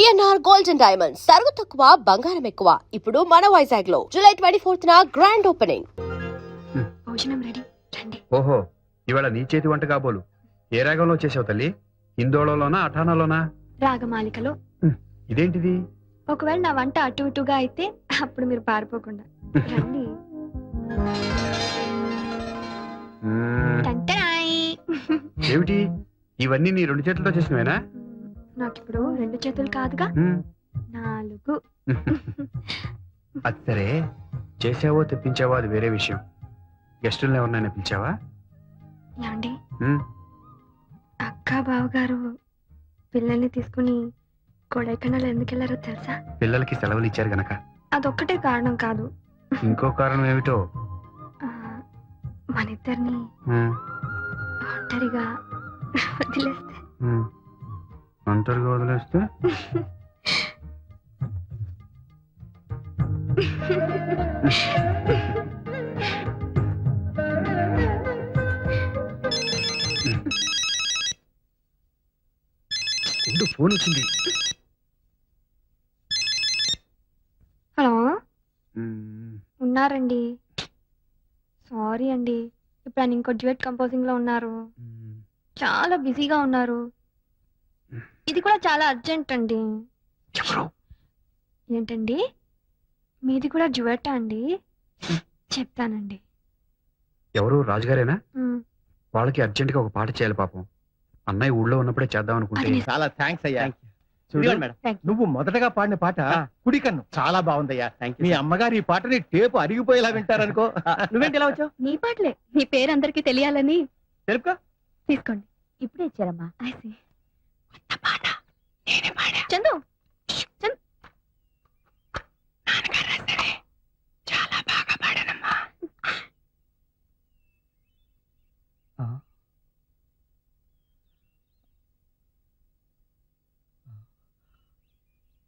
VNR gold and diamonds తరుగు తక్కువ బంగారం ఎక్కువ. ఇప్పుడు మన వైజాగ్ లో జూలై 24th గ్రాండ్ ఓపెనింగ్. భోజనం రెడీ రండి. ఓహో, ఇవాళ నీ చేతి వంట కాబోలు. ఏ రాగంలో చేసావు తల్లి? హిందోళలోనా అఠానాలోనా? రాగమాలికలో. ఇదేంటిది? ఒకవేళ నా వంట అటు ఇటుగా అయితే అప్పుడు మీరు పారిపోకుండా రండి. టంటరాయ్. ఏమిటి ఇవన్నీ నీ రెండు చేతులతో చేసినవేనా? నాకిప్పుడు రెండు చేతులు కాదుగా, 4. అది సరే, చేసావో తెప్పించావో అది వేరే విషయం. గెస్టులను ఎవరినైనా పిలిచావా? ఏమండి, అక్క బావగారు పిల్లల్ని తీసుకుని కొడైకెనాల్ ఎందుకు వెళ్ళారో తెలుసా? పిల్లలకి సెలవులు ఇచ్చారు గనక. అదొక్కటే కారణం కాదు, ఇంకో కారణం ఏమిటో? మన ఇద్దరిని ఒంటరిగా వదిలేస్తే. ఒంటరిగా వదిలేస్తే? ఫోన్ వచ్చింది. హలో, ఉన్నారండి? సారీ అండి, ఇప్పుడు ఆయన ఇంకో డ్యూయట్ కంపోజింగ్ లో ఉన్నారు, చాలా బిజీగా ఉన్నారు. ఇది కూడా చాలా అర్జెంట్ అండి. ఏంటండి, మీది కూడా డ్యూయట్ అండి? చెప్తానండి. ఎవరు? రాజుగారేనా? వాళ్ళకి అర్జెంట్ గా ఒక పాట చేయాలి పాపం. అన్నయ్య ఊళ్ళో ఉన్నప్పుడే చేద్దాం అనుకుంటే. చాలా థ్యాంక్స్ అయ్యా. నువ్వు మొదటగా పాడిన పాట కుడి కన్ను చాలా బాగుందయ్యా. మీ అమ్మగారు ఈ పాటని టేపు అరిగిపోయేలా వింటారనుకో. నువ్వేంటి ఎలా వచ్చావు? నీ పాటలే, మీ పేరు అందరికి తెలియాలని. తెలుపుకో. తీసుకోండి, ఇప్పుడే ఇచ్చారమ్మా. చందు, చాలా బాగా పాడానమ్మా.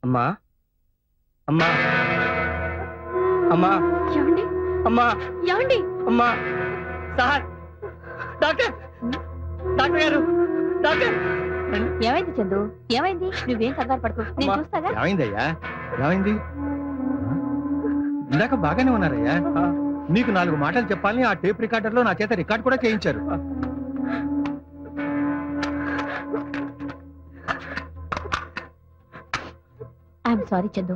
అమ్మా అమ్మా అమ్మా ఏమండి అమ్మా ఏమండి? అమ్మా సార్, డాక్టర్ డాక్టర్ గారు, డాక్టర్. ఏమైంది చందు? ఏమైంది? నువ్వేం కంగారు పడుకో, నేను చూస్తాగా. ఏమైందయ్యా? ఏమైంది? ఇందాక బాగానే ఉన్నారయ్యా. నీకు 4 మాటలు చెప్పాలని ఆ టేప్ రికార్డర్ లో నా చేత రికార్డ్ కూడా చేయించారు. I'm sorry Chandu.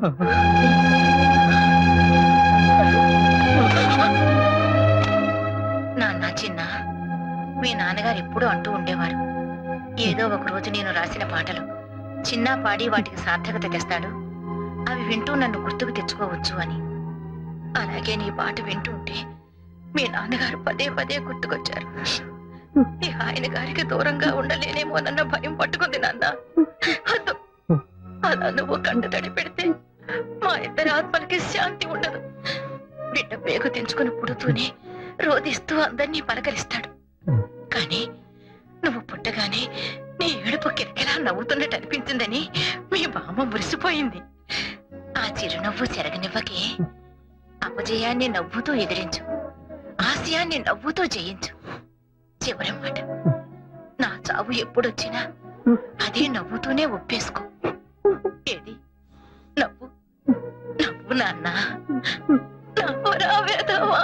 నాన్న, చిన్న, మీ నాన్నగారు ఎప్పుడూ అంటూ ఉండేవారు, ఏదో ఒక రోజు నేను రాసిన పాటలు చిన్న పాడి వాటికి సార్థకత తెస్తాడు, అవి వింటూ నన్ను గుర్తుకు తెచ్చుకోవచ్చు అని. అలాగే నీ పాట వింటూ ఉంటే మీ నాన్నగారు పదే పదే గుర్తుకొచ్చారు. ఆయన గారికి దూరంగా ఉండలేనేమోనన్న భయం పట్టుకుంది నాన్న. అలా నువ్వు కంట తడి పెడితే మా ఇద్దరి ఆత్మలకి శాంతి ఉండదు. బిడ్డ పేగు తెంచుకుని పుడుతూనే రోధిస్తూ అందరినీ పలకరిస్తాడు. కానీ నువ్వు పుట్టగానే నీ ఏడుపు కిరకిలా నవ్వుతున్నట్టు అనిపించిందని మీ బామ్మ మురిసిపోయింది. ఆ చిరునవ్వు చెరగనివ్వకే. అపజయాన్ని నవ్వుతూ ఎదిరించు, ఆశయాన్ని నవ్వుతూ జయించు. చివరి మాట, నా చావు ఎప్పుడొచ్చినా అదే నవ్వుతూనే ఒప్పేసుకో. ఏది? నవ్వు నవ్వు నాన్న, నవ్వురా వేదవా.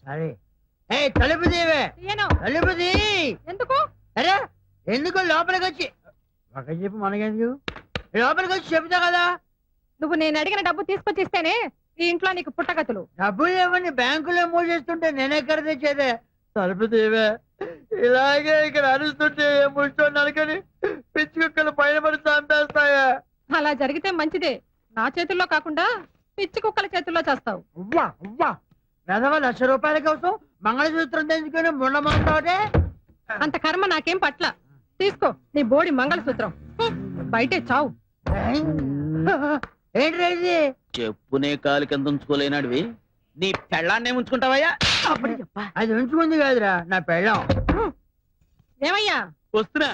సరే, తలుపు తీవే. తలుపు తీ. ఎందుకు? అరే ఎందుకు? లోపలికి వచ్చి ఒక చెప్పు, మనకెందుకు? లోపలికి వచ్చి చెప్తా కదా. నువ్వు నేను అడిగిన డబ్బు తీసుకొచ్చి ఇస్తేనే ఈ ఇంట్లో నీకు పుట్టగతులు. డబ్బులు ఏమని బ్యాంకులో మూసేస్తుంటే నేనెక్కడ తెచ్చేదే? తలుపు తీవే. ఇలాగే ఇక్కడ అరుస్తుంటే ముష్టోన్నాను కానీ పిచ్చి కుక్కలు పైన పడి చంపేస్తాయా? అలా జరిగితే మంచిదే, నా చేతుల్లో కాకుండా పిచ్చి కుక్కల చేతుల్లో చేస్తావు. అవ్వా అవ్వా, వెధవ 1,00,000 రూపాయల కోసం మంగళసూత్రం తెచ్చుకొని ముండమంటావుటే. అంత కర్మ నాకేం పట్ల. తీసుకో నీ బోడి మంగళసూత్రం, బయటే చావు. ఏంటి చెప్పునే కాలు కింద ఉంచుకోలేనాడివి నీ పెళ్ళాన్నే ఉంచుకుంటావయ్యా అది ఉంచుకుంది కాదురా నా పెళ్ళం. ఏమయ్యా వస్తున్నా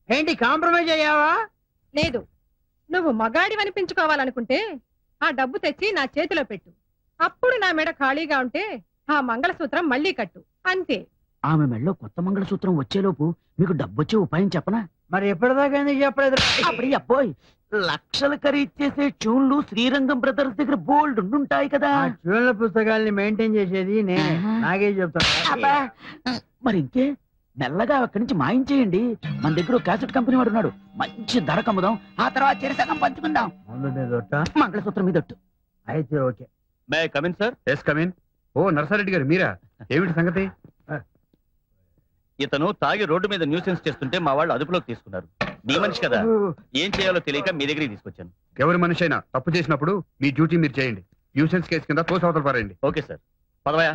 ఏంటి కాంప్రమైజ్ అయ్యావా? లేదు, నువ్వు మగాడి అనిపించుకోవాలనుకుంటే ఆ డబ్బు తెచ్చి నా చేతిలో పెట్టు. అప్పుడు నా మెడ ఖాళీగా ఉంటే ఆ మంగళసూత్రం మళ్ళీ కట్టు, అంతే. ఆమె మెళ్ళలో కొత్త మంగళసూత్రం వచ్చేలోపు మీకు డబ్బొచ్చే ఉపాయం చెప్పనా? మరి ఎప్పటిదాకా ఎందుకు చెప్పలేదు? అప్పుడు అబ్బోయ్ లక్షలు ఖరీదు చేసే ట్యూన్లు శ్రీరంగం బ్రదర్స్ దగ్గర బోల్డ్ ఉండుంటాయి కదా. ఆ ట్యూన్ల పుస్తకాల్ని మెయింటైన్ చేసేది నేనే. నాకే చెప్తాను. అబ్బా, మరి ఇంకే మెల్లగా అక్కడి నుంచి మాయించేయండి. మన దగ్గర ఒక క్యాసెట్ కంపెనీ వాడు ఉన్నాడు, మంచి ధర కమ్ముదాం, ఆ తర్వాత చెరసగం పంచుకుందాం. ముందు మీద ఒట్ట? మంగళసూత్రం మీద ఒట్టు. అయితే okay. May come in sir. Yes come in. ఓ నర్సారెడ్డి గారు మీరా? ఏమిటి సంగతి? ఇతను తాగి రోడ్డు మీద న్యూసెన్స్ చేస్తుంటే మా వాళ్ళు అదుపులోకి తీసుకున్నారు. మీ మనిషి కదా, ఏం చేయాలో తెలియక మీ దగ్గరికి తీసుకొచ్చాను. ఎవరి మనిషి అయినా తప్పు చేసినప్పుడు మీ డ్యూటీ మీరు చేయండి. న్యూసెన్స్ కేసు కింద తోసవతలు పారేయండి. Okay sir, పదవయా.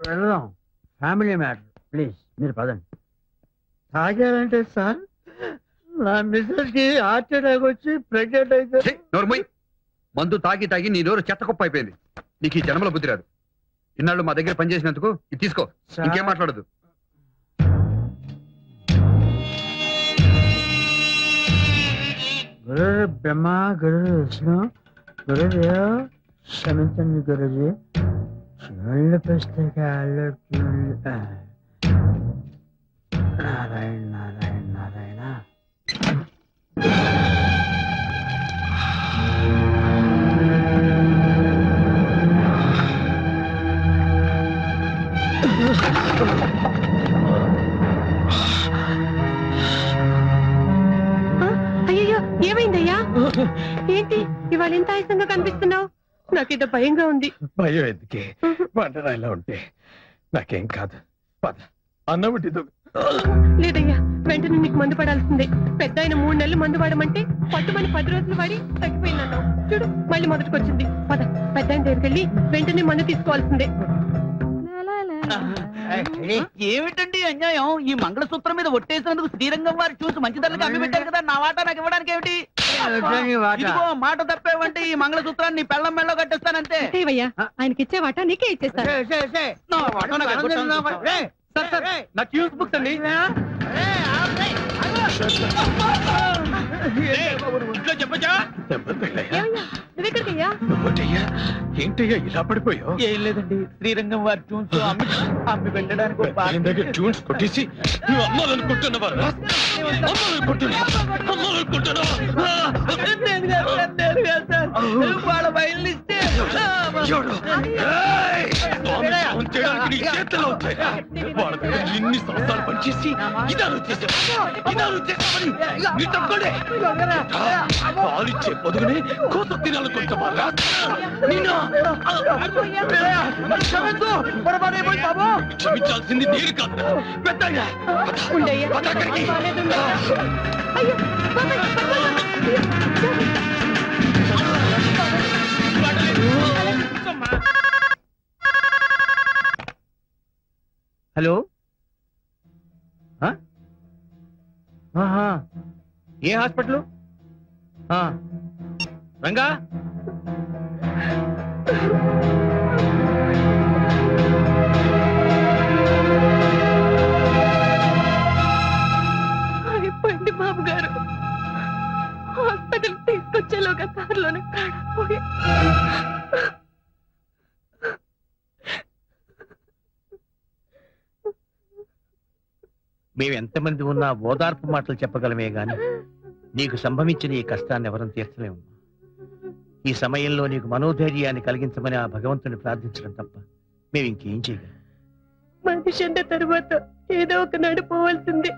వెళ్దాం, ఫ్యామిలీ మ్యాటర్. ప్లీజ్ మీరు పదండి. తాగారంటే సార్ నా మిస్సెస్ కి హార్ట్ అటాక్ వచ్చి ప్రెగ్నెంట్ అయితే. ఛీ, నోరు మూయ్. మందు తాగి తాగి నీ నోరు చెత్త కుప్ప అయిపోయింది. నీకు ఈ జన్మలో బుద్ధి రాదు. ఇన్నాళ్ళు మా దగ్గర పనిచేసినందుకు ఇది తీసుకో. ఇంకేం మాట్లాడదు. గురు బ్రహ్మ, గురు విష్ణు, గురుదేవ్ క్షమించండి గురుజీ. చూళ్ళు పుస్తకాలు నారాయణ నారాయణ నారాయణ. అయ్యో, ఏమైందయ్యా? ఏంటి ఇవాళ ఎంత ఆయాసంగా కనిపిస్తున్నావు? నాకేదో భయంగా ఉంది. భయం ఎందుకే? వంటనా ఇలా ఉంటే నాకేం కాదు. పద, అన్నం వండిద్దు. లేదయ్యా, వెంటనే నీకు మందు పడాల్సిందే. పెద్ద ఆయన 3 నెలలు మందు వాడమంటే పట్టుమని 10 రోజులు వాడి తగ్గిపోయిందన్నావు. చూడు మళ్ళీ మొదటికొచ్చింది. పద, పెద్ద ఆయన దగ్గరికి వెళ్ళి వెంటనే మందు తీసుకోవాల్సిందే. ఏమిటండి అన్యాయం? ఈ మంగళసూత్రం మీద ఒట్టేసినందుకు శ్రీరంగం వారు చూసి మంచి ధరలకు అమ్మి పెట్టారు కదా. నా వాటా నాకు ఇవ్వడానికి ఏమిటి? ఇదిగో మాట తప్పేవంటే ఈ మంగళసూత్రాన్ని నీ పెళ్ళం మెళ్ళో కట్టేస్తానంతే. అయ్యా, ఆయనకి ఇచ్చే వాటా నీకే ఇచ్చేస్తాను. నా వాటా నాకు ఇవ్వటానికి నా ట్యూన్స్ బుక్స్ అండి. ఇంట్లో చెప్పచ్చా? ఏమయ్యా, నువ్వెక్కడికయ్యా? నువ్వటయ్యా, ఏంటయ్యా ఇలా పడిపోయావు? ఏం లేదండి, శ్రీరంగం వారి ట్యూన్స్ అమ్మి పెట్టడానికి ఒక బాగా- దగ్గర ట్యూన్స్ కొట్టేసి నువ్వు అమ్మాలనుకుంటున్నావా? వాళ్ళ బయలుస్తే వాళ్ళ దగ్గర ఎన్ని సంవత్సరాలు పనిచేసి ఇదాలు పాలిచ్చే పొదుగునే కోత తినాలనుకుంటావా? క్షమించాల్సింది నేను కాదు, పెద్దయ్యా. ఉండయ్యా. పద అక్కడికి. అయ్యో, బాబాయ్, హలో, ఏ హాస్పిటల్? రంగా, అయిపోయింది బాబు గారు. హాస్పిటల్ తీసుకొచ్చేలోగా కారులోనే ప్రాణపోయి. మేము ఎంతమంది ఉన్నా ఓదార్పు మాటలు చెప్పగలమే గాని నీకు సంభవించిన ఈ కష్టాన్ని ఎవరం తీర్చలేము. ఈ సమయంలో నీకు మనోధైర్యాన్ని కలిగించమని ఆ భగవంతుని ప్రార్థించడం తప్ప మేము ఇంకేం చేయగలం. మనిషి అన్న తర్వాత ఏదో ఒక నడిపోవాల్సిందే.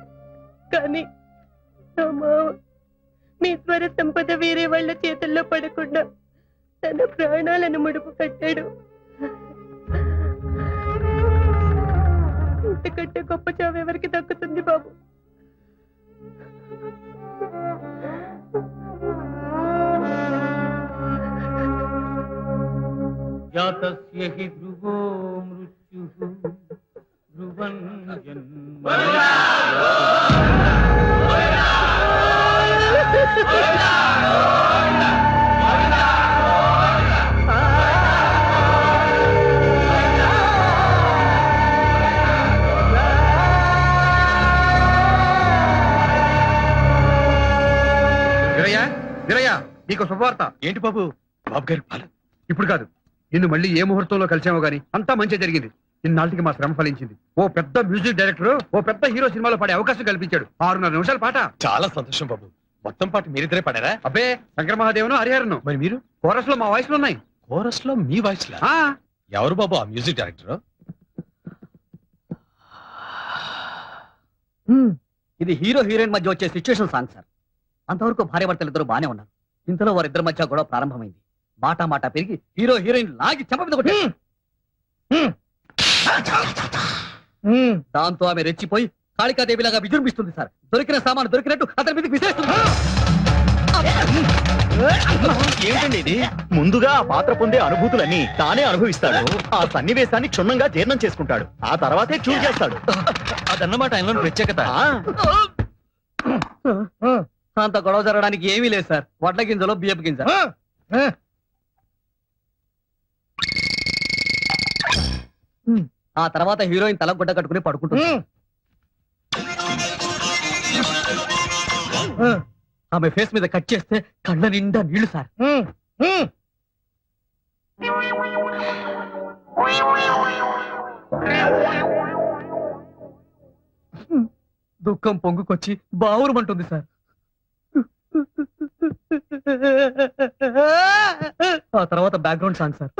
కానీ నా మావ మీ స్వర సంపద వేరే వాళ్ళ చేతుల్లో పడకుండా తన ప్రాణాలను ముడుపు కట్టాడు. ఇంతకంటే గొప్ప చావు ఎవరికి దక్కుతుంది బాబు? జాతస్య హి ధ్రువో మృత్యుః ధ్రువం జన్మ. నీకు శుభవార్త. ఏంటి బాబు? బాబు గారి పాలు. ఇప్పుడు కాదు, నిన్ను మళ్ళీ ఏ ముహూర్తంలో కలిసామో గానీ అంతా మంచి జరిగింది. ఇన్నాళ్ళకి మా శ్రమ ఫలించింది. ఓ పెద్ద మ్యూజిక్ డైరెక్టర్ ఓ పెద్ద హీరో సినిమాలో పాడే అవకాశం కల్పించాడు. 6:30 నిమిషాల పాట. చాలా సంతోషం బాబు. మొత్తం పాటు మీరిద్దరే పాడారా? అబ్బే, శంకర మహాదేవను హరిహరను. మరి మీరు? కోరస్ లో మా వాయిస్లు ఉన్నాయి. కోరస్ లో మీ వాయిస్ లా? ఆ ఎవరు బాబు ఆ మ్యూజిక్ డైరెక్టర్? ఇది హీరో హీరోయిన్ మధ్య వచ్చే సిచ్యువేషన్ సాంగ్ సార్. అంతవరకు భార్యాభర్తలు ఇద్దరు బానే ఉన్నారు. ఇంతలో వారిద్దరి మధ్య గొడవ ప్రారంభమైంది. మాట మాట పెరిగి హీరో హీరోయిన్ లాగి చెంప మీద కొట్టారు. దాంతో ఆమె రెచ్చిపోయి కాళికాదేవిలాగా విజృంభిస్తుంది సార్. దొరికిన సామాను దొరికినట్టు అతని మీదకి విసిరేస్తుంది. ఏంటండి ఇది? ముందుగా ఆ పాత్ర పొందే అనుభూతులన్నీ తానే అనుభవిస్తాడు. ఆ సన్నివేశాన్ని క్షుణ్ణంగా జీర్ణం చేసుకుంటాడు. ఆ తర్వాతే చూడ్ చేస్తాడు. అదన్నమాట ఆయనలో ప్రత్యేకత. అంత గొడవ జరగడానికి ఏమీ లేదు సార్. వడ్ల గింజలో బియ్యపు గింజ. ఆ తర్వాత హీరోయిన్ తల గుడ్డ కట్టుకుని పడుకుంటుంది. ఆమె ఫేస్ మీద కట్ చేస్తే కళ్ళ నిండా నీళ్లు సార్. దుఃఖం పొంగుకొచ్చి బావురమంటుంది సార్. ఆ తర్వాత బ్యాక్గ్రౌండ్ సాంగ్ సార్.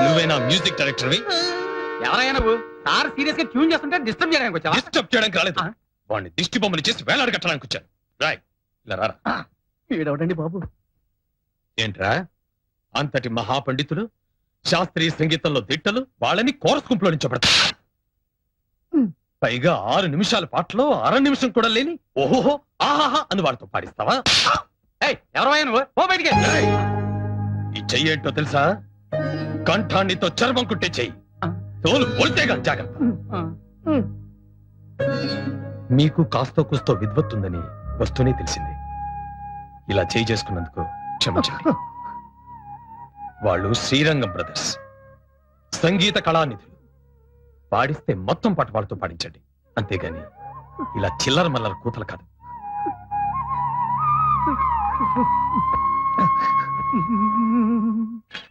నువ్వేనా మ్యూజిక్ డైరెక్టర్వి? ఎవరైనా నువ్వు సార్ సీరియస్ గా ట్యూన్ చేస్తుంటే డిస్టర్బ్ చేయడానికి వచ్చావా? డిస్టర్బ్ చేయడానికి రాలేదు. వాడిని దిష్టి బొమ్మని చేసి వేలాడి కట్టడానికి వచ్చాను. రాయ్, ఇలా రారా. వీడవడండి బాబు. ఏంట్రా, అంతటి మహాపండితులు, శాస్త్రీయ సంగీతంలో దిట్టలు, వాళ్ళని కోరస్ గుంపులో నించబడతారు. పైగా 6 నిమిషాల పాటలో 1/2 నిమిషం కూడా లేని ఓహోహో ఆహాహా అని వాడితో పాడిస్తావా? ఎవరైనా నువ్వు ఓ బయటికి. ఈ చెయ్యి ఏంటో తెలుసా? కంఠాన్నితో చర్మం కుట్టే చెయ్యి. తోలు పోల్తేగా జాగ్రత్త. మీకు కాస్తో కూస్తో విద్వత్తుందని వస్తూనే తెలిసింది. ఇలా చేయి చేసుకున్నందుకు క్షమించండి. వాళ్ళు శ్రీరంగం బ్రదర్స్, సంగీత కళానిధులు. పాడిస్తే మొత్తం పాట వాళ్ళతో పాడించండి, అంతేగాని ఇలా చిల్లర మల్లర కూతలు కాదు.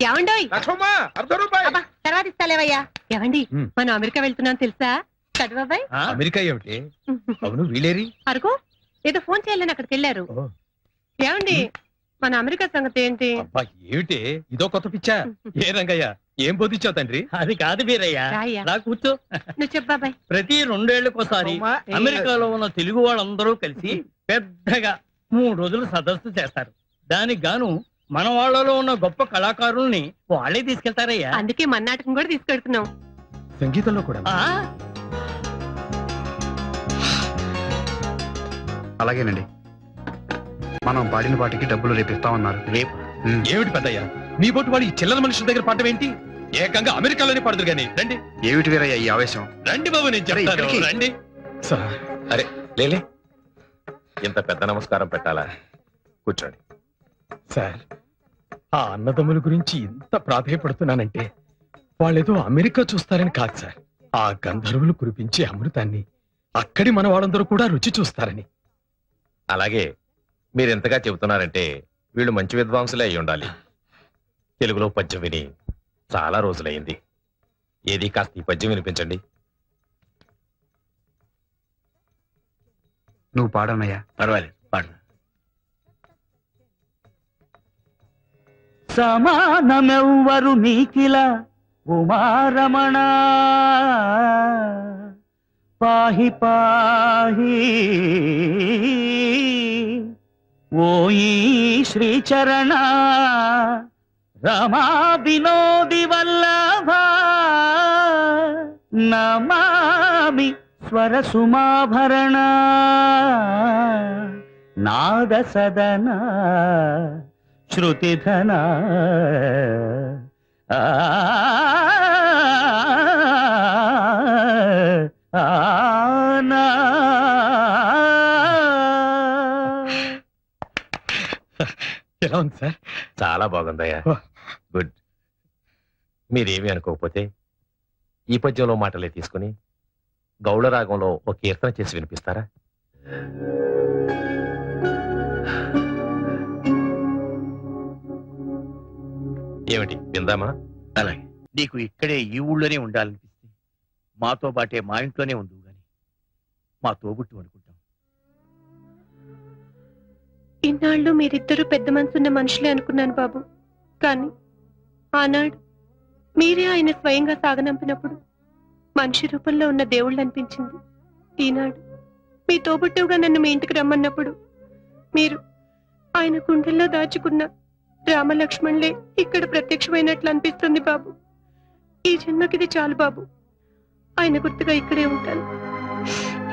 ఏమండోయ్ రూపాయలు తర్వాత ఇస్తాలేవయ్యా. ఏమండి ఉమ్. మనం అమెరికా వెళ్తున్నాం తెలుసా? కదా బాబాయ్. అమెరికా ఏమిటి? అవును, వీలేరి? అరుకో ఏదో ఫోన్ చేయాలని అక్కడికి వెళ్ళారు. ఓ, ఏమండి మన అమెరికా సంగతి ఏంటి? అబ్బా ఏమిటి ఇదో కొత్త పిచ్చా? ఏ రంగయ్య, ఏం బోధించావు తండ్రి? అది కాదు వీరయ్య. రాయ్యా. రా కూర్చో. నువ్వు చెప్పు బాబాయ్. ప్రతి 2 ఏళ్లకోసారి అమెరికాలో ఉన్న తెలుగు వాళ్ళందరూ కలిసి పెద్దగా 3 రోజులు సదస్సు చేస్తారు. దానికి గాను మన వాళ్ళలో ఉన్న గొప్ప కళాకారుల్ని వాళ్ళే తీసుకెళ్తారయ్యా. అందుకే మన నాటకం కూడా తీసుకెడుతున్నాం. సంగీతంలో కూడా ఆ, అలాగేనండి. మనం పాడిన పాటికి డబ్బులు రేపిస్తామన్నారు. రేపు ఏమిటి పెద్దయ్య, మీ బోటు వాడు ఈ చిల్లర మనుషుల దగ్గర పాడటం ఏంటి? ఏకంగా అమెరికాలోనే పాడదురు గాని. రండి ఏమిటి వీరయ్య ఈ ఆవేశం? రండి బాబు, నేను చెప్తాను. ఇక్కడికి. రండి. అరే లేలే, ఇంత పెద్ద నమస్కారం పెట్టాలా? కూర్చోండి. సార్, ఆ అన్నదమ్ముల గురించి ఇంత ప్రాధేయపడుతున్నానంటే వాళ్ళేదో అమెరికా చూస్తారని కాదు సార్. ఆ గంధర్వులు కురిపించే అమృతాన్ని అక్కడి మన వాళ్ళందరూ కూడా రుచి చూస్తారని. అలాగే మీరెంతగా చెబుతున్నారంటే వీళ్ళు మంచి విద్వాంసులే అయి ఉండాలి. తెలుగులో పద్యం విని చాలా రోజులైంది. ఏది కాస్త ఈ పద్యం వినిపించండి. నువ్వు పాడనయ్యా. పర్వాలేదు, పాడు. సమానమెవ్వరు నీకిలా ఉమారమణ పాహి పాహి ఓయి శ్రీచరణ రమా వినోది వల్లభ నమామి స్వర సుమాభరణ నాద సదన శృతిధన ఎలా ఉంది సార్? చాలా బాగుందయ్యా. గుడ్. మీరేమీ అనుకోకపోతే ఈ పద్యంలో మాటలే తీసుకుని గౌళ రాగంలో ఒక కీర్తన చేసి వినిపిస్తారా? ఏమిటి విందామా? అలాగే. నీకు ఇక్కడే ఈ ఊళ్ళోనే ఉండాలనిపిస్తే మాతో పాటే మా ఇంట్లోనే ఉండు గాని మా తోబుట్టు అనుకుంటాం. ఇన్నాళ్ళు మీరిద్దరూ పెద్ద మనసున్న మనుషులే అనుకున్నాను బాబు. కానీ ఆనాడు మీరే ఆయన స్వయంగా సాగనంపినప్పుడు మనిషి రూపంలో ఉన్న దేవుళ్ళు అనిపించింది. ఈనాడు మీ తోబుట్టువుగా నన్ను మీ ఇంటికి రమ్మన్నప్పుడు మీరు ఆయన గుండెల్లో దాచుకున్న రామలక్ష్మణులే ఇక్కడ ప్రత్యక్షమైనట్లు అనిపిస్తుంది బాబు. ఈ జన్మకిది చాలు బాబు. ఆయన గుర్తుగా ఇక్కడే ఉంటాను.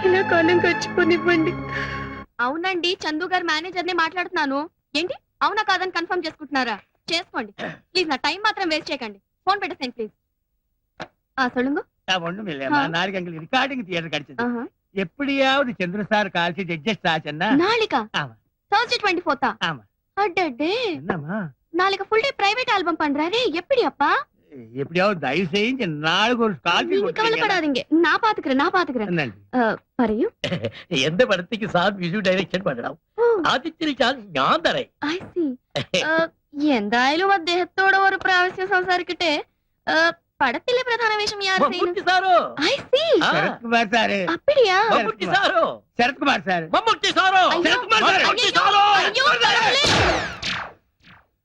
ఇలా కాలం గడిచిపోనివ్వండి. అవునండి, చందు గారు మేనేజర్ నే మాట్లాడుతున్నాను. ఏంటి అవునా కాదని కన్ఫర్మ్ చేసుకుంటున్నారా? చేసుకోండి ప్లీజ్. నా టైం మాత్రం వేస్ట్ చేయకండి. ఫోన్ పెట్టేసేయండి ప్లీజ్. சொல்லுங்க. ஒண்ணும் இல்லையம்மா, நாளைக்கு எங்களுக்கு ரிகார்டிங் தியேட்டர் கிடைச்சது. எப்படியாவது சந்திர சார் கால்சி அட்ஜஸ்ட் ஆச்சுன்னா நாளைக்கா? ஆமா. Thursday 24th. ஆமா. அடடே, என்னம்மா நாளைக்கு ஃபுல் டே பிரைவேட் ஆல்பம் பண்றாரு. எப்படி அப்பா? எப்படியாவது தயவு செஞ்சு நாளைக்கு ஒரு கால்சி நீங்க கவலைப்படாதீங்க, நான் பாத்துக்கிறேன். പറയൂ. എന്റെ പടത്തേക്ക് സാർ മ്യൂസിക് ഡയറക്ഷൻ പടണം. ആദ്യത്തിൽ ഞാൻ തരാം. I see. എന്തായാലും അദ്ദേഹത്തോട് ഒരു പ്രാവശ്യം സംസാരിക്കട്ടെ. പടത്തിലെ പ്രധാന വേഷം യാർ ചെയ്യുന്നു? സാറോ? I see. சரத்குமார் சார். அப்படியா? മമ്മൂട്ടി സാറോ? சரத்குமார் சார். മമ്മൂട്ടി സാറോ? சரத்குமார் சார். മമ്മൂട്ടി സാറോ?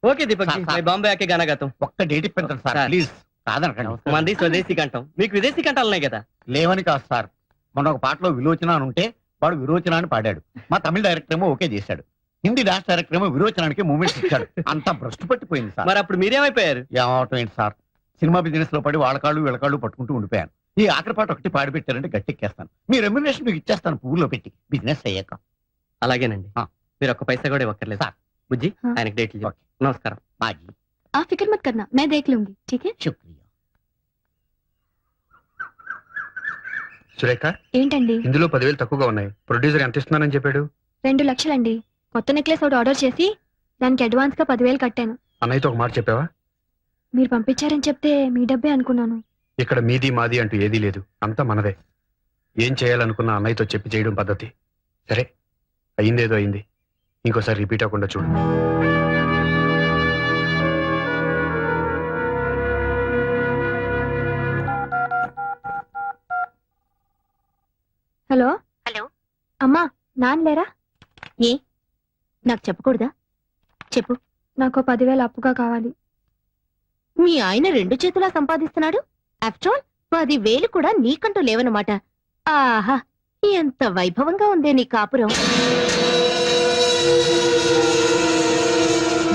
ఓకే దీపక్ జీ, मैं బాంబే ఆకే గానా గాతా हूं. ఒక్క డేట్ ఇప్పించండి సార్ ప్లీజ్. కాదనకండి. మంది స్వదేశీ కంఠం, మీకు విదేశీ కంఠాలు ఉన్నాయి కదా. లేవని కాదు సార్, మొన్న ఒక పాటలో విలోచన అని ఉంటే వాడు విరోచన అని పాడాడు. మా తమిళ డైరెక్టర్ ఏమో ఓకే చేశాడు. హిందీ డాన్స్ డైరెక్టర్ ఏమో విరోచనానికి మూమెంట్స్ ఇచ్చాడు. అంతా భ్రష్టు పట్టిపోయింది సార్. మరి అప్పుడు మీరేమైపోయారు? ఏమవటం ఏంటి సార్, సినిమా బిజినెస్ లో పడి వాళ్ళకాళ్ళు వీళ్ళకాళ్ళు పట్టుకుంటూ ఉండిపోయాను. ఈ ఆఖరి పాట ఒకటి పాడి పెట్టారంటే గట్టెక్కేస్తాను. మీ రెమ్యునరేషన్ మీకు ఇచ్చేస్తాను పువ్వులో పెట్టి బిజినెస్ అయ్యాక. అలాగేనండి. మీరు ఒక్క పైసా కూడా ఇవ్వక్కర్లేదు. సార్ బుజ్జి, ఆయనకి డేట్లు చెప్పు. నమస్కారం. మాజీ आप फिक्र मत करना, मैं देख लूंगी. ठीक है? శుక్రియా. సురేఖ, ఏంటండి? ఇందులో 10,000 తక్కువగా ఉన్నాయి. ప్రొడ్యూసర్ ఎంత ఇస్తున్నానని చెప్పాడు? 2 లక్షలండి. కొత్త నెక్లెస్ ఒకటి ఆర్డర్ చేసి దానికి అడ్వాన్స్ గా 10,000 కట్టాను. అన్నయ్యతో ఒక మాట చెప్పావా? మీరు పంపించారని చెప్తే మీ డబ్బే అనుకున్నాను. ఇక్కడ మీది మాది అంటూ ఏదీ లేదు, అంతా మనదే. ఏం చేయాలనుకున్నా అన్నయ్యతో చెప్పి చేయడం పద్ధతి. సరే, అయిందేదో అయింది. ఇంకోసారి రిపీట్ అవ్వకుండా చూడు. హలో. హలో. అమ్మా, నాన్న లేరా? ఏ, నాకు చెప్పకూడదా? చెప్పు. నాకు 10,000 అప్పుగా కావాలి. మీ ఆయన 2 చేతులా సంపాదిస్తున్నాడు. ఆఫ్టర్ ఆల్ 10,000 కూడా నీకంటూ లేవనమాట. ఆహా, ఎంత వైభవంగా ఉందే నీ కాపురం.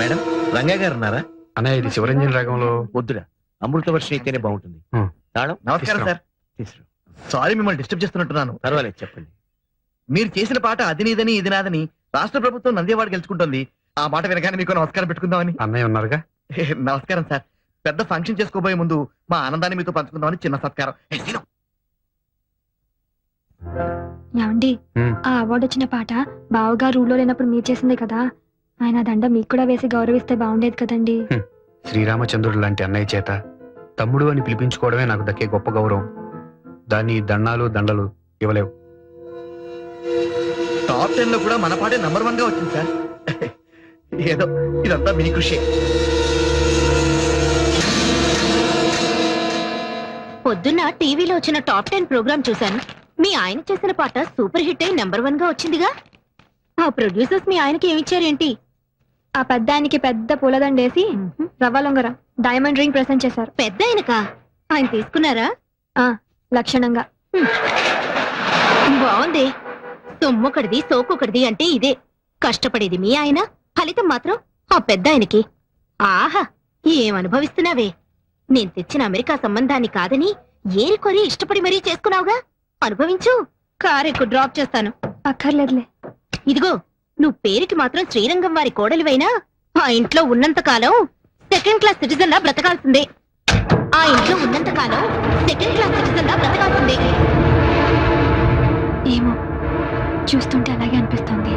మేడం, రంగా గారు ఉన్నారా? అన్నయ్య, ఇది శివరంజన్ రాగంలో వద్దురా, అమృత వర్షం అయితేనే బాగుంటుంది. తాళం. నమస్కారం సార్. తీసుకురా. సారీ మిమ్మల్ని డిస్టర్బ్ చేస్తున్నట్టున్నాను. పర్వాలేదు, చెప్పండి. మీరు చేసిన పాట అది నీదని ఇది నాదని రాష్ట్ర ప్రభుత్వం నందేవాడ గెలుచుకుంటోంది. ఆ మాట వినగానే మీకు నమస్కారం పెట్టుకుందామని. అన్నయ్య ఉన్నారుగా. నమస్కారం సార్. పెద్ద ఫంక్షన్ చేసుకోబోయే ముందు మా ఆనందాన్ని మీతో పంచుకుందామని చిన్న సత్కారం. ఏమండి, ఆ అవార్డు వచ్చిన పాట బావగా రూల్లో లేనప్పుడు మీరు చేసిందే కదా. ఆయన దండ మీకు కూడా వేసి గౌరవిస్తే బాగుండేది కదండి. శ్రీరామచంద్రుడు లాంటి అన్నయ్య చేత తమ్ముడు అని పిలిపించుకోవడమే నాకు దక్కే గొప్ప గౌరవం. దాన్ని దండాలు దండలు ఇవ్వలేవు. టాప్ 10 లో కూడా మన పాటే నంబర్ 1 గా వచ్చింది సార్. ఏదో ఇదంతా మీ కృషి. పొద్దున్న టీవీలో వచ్చిన టాప్ 10 ప్రోగ్రామ్ చూశాను. మీ ఆయన చేసిన పాట సూపర్ హిట్ అయి నెంబర్ 1 గా వచ్చిందిగా. ఆ ప్రొడ్యూసర్స్ మీ ఆయనకి ఏమిచ్చారేంటి? ఆ పెద్ద ఆయనకి పెద్ద పూలదండేసి రవ్వ లొంగర డైమండ్ రింగ్ ప్రెసెంట్ చేశారు. పెద్ద ఆయనకా? ఆయన తీసుకున్నారా? లక్షణంగా. బాగుంది. సొమ్మొకటిది సోకొకటిది అంటే ఇదే. కష్టపడేది మీ ఆయన, ఫలితం మాత్రం ఆ పెద్ద ఆయనకి. ఆహా, ఏం అనుభవిస్తున్నావే. నేను తెచ్చిన అమెరికా సంబంధాన్ని కాదని ఏరి కొరి ఇష్టపడి మరీ చేసుకున్నావుగా. అనుభవించు. కారెక్కు డ్రాప్ చేస్తాను. అక్కర్లేదులే. ఇదిగో, నువ్వు పేరుకి మాత్రం శ్రీరంగం వారి కోడలివైనా ఆ ఇంట్లో ఉన్నంత కాలం 2nd క్లాస్ సిటిజన్ లా బ్రతకాల్సిందే. ఆ ఇంట్లో ఉన్నంత కాలం 2nd క్లాస్ సిటిజన్ లా బ్రతకాల్సిందే. ఏమో, చూస్తుంటే అలాగే అనిపిస్తుంది.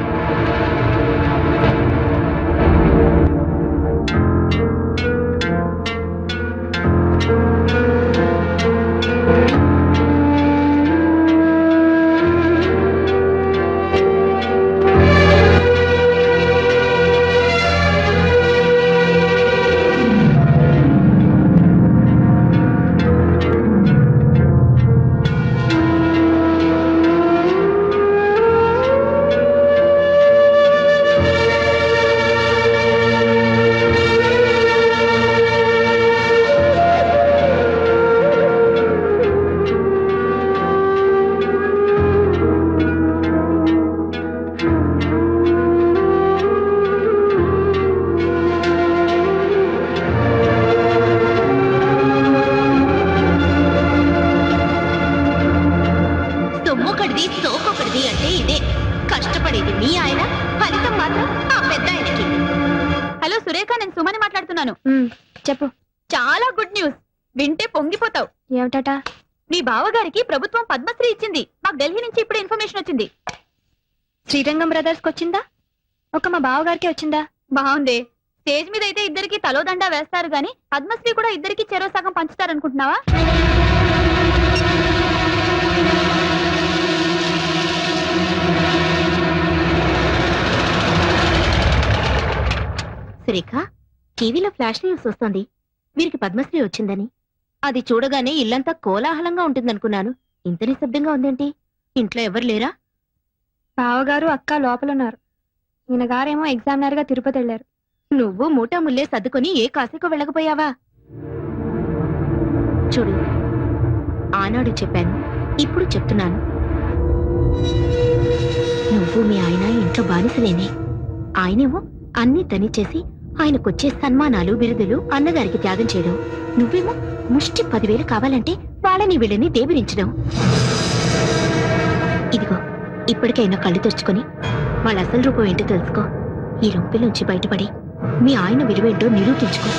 చెప్తున్నాను చెప్పు. చాలా గుడ్ న్యూస్, వింటే పొంగిపోతావు. ఏమిటట? మీ బావగారికి ప్రభుత్వం పద్మశ్రీ ఇచ్చింది. మాకు ఢిల్లీ నుంచి ఇప్పుడు ఇన్ఫర్మేషన్ వచ్చింది. శ్రీరంగం బ్రదర్స్ కి వచ్చిందా? ఒక మా బావగారికి వచ్చిందా? బాగుంది. స్టేజ్ మీద అయితే ఇద్దరికి తలోదండా వేస్తారు గాని పద్మశ్రీ కూడా ఇద్దరికి చెరో సగం పంచుతారనుకుంటున్నావా? సురేఖ, టీవీలో ఫ్లాష్ న్యూస్ వస్తుంది, వీరికి పద్మశ్రీ వచ్చిందని. అది చూడగానే ఇల్లంతా కోలాహలంగా ఉంటుందనుకున్నాను. ఇంత నిశ్శబ్దంగా ఉందేంటి? ఇంట్లో ఎవరు లేరా? బావగారు అక్క లోపలున్నారు. ఈయన గారేమో ఎగ్జామినర్ గా తిరుపతి వెళ్లారు. నువ్వు మూటా ముల్లే సర్దుకొని ఏ కాశీకో వెళ్ళకపోయావా? చూడు, ఆనాడు చెప్పాను, ఇప్పుడు చెప్తున్నాను. నువ్వు మీ ఆయన ఇంట్లో బానిసలేనే. ఆయనేమో అన్ని తనిచేసి ఆయనకొచ్చే సన్మానాలు బిరుదులు అన్నగారికి త్యాగం చేయడం. నువ్వేమో ముష్టి 10,000 కావాలంటే వాళ్ళని వీళ్ళని దేబిరించడం. ఇదిగో, ఇప్పటికైనా కళ్ళు తెరుచుకొని వాళ్ళ అసలు రూపం ఏంటో తెలుసుకో. ఈ రొంపిలోంచి బయటపడి మీ ఆయన విలువేంటో నిరూపించుకో.